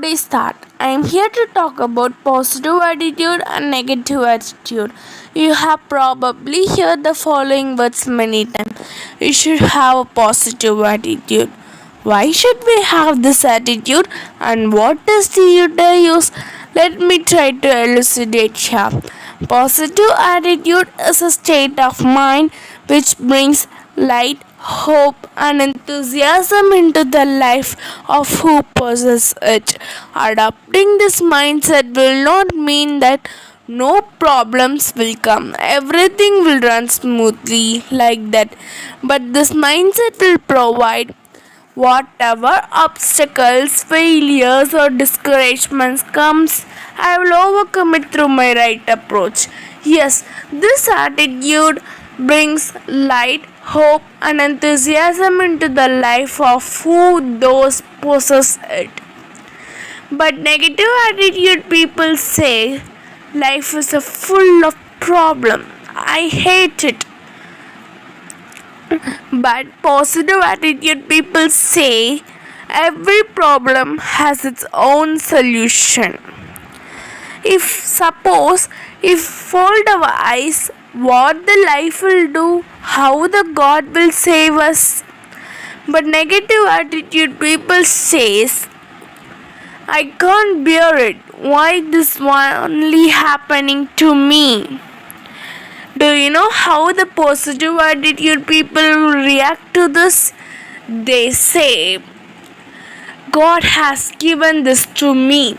today's start. I am here to talk about positive attitude and negative attitude. You have probably heard the following words many times. You should have a positive attitude. Why should we have this attitude and what is the use? Let me try to elucidate here. Positive attitude is a state of mind which brings light, hope, and enthusiasm into the life of who possesses it. Adopting this mindset will not mean that no problems will come, everything will run smoothly like that, but this mindset will provide whatever obstacles, failures, or discouragements comes, I will overcome it through my right approach. Yes, this attitude brings light, hope, and enthusiasm into the life of who those possess it. But negative attitude people say life is a full of problem. I hate it. But positive attitude people say every problem has its own solution. If fold our eyes, what the life will do, how the God will save us. But negative attitude people says, I can't bear it. Why this only happening to me? Do you know how the positive attitude people react to this? They say, God has given this to me,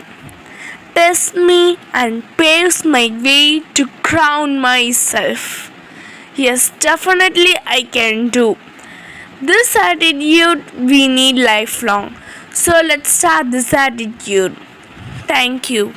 tests me and paves my way to crown myself. Yes, definitely I can do. This attitude we need lifelong. So let's start this attitude. Thank you.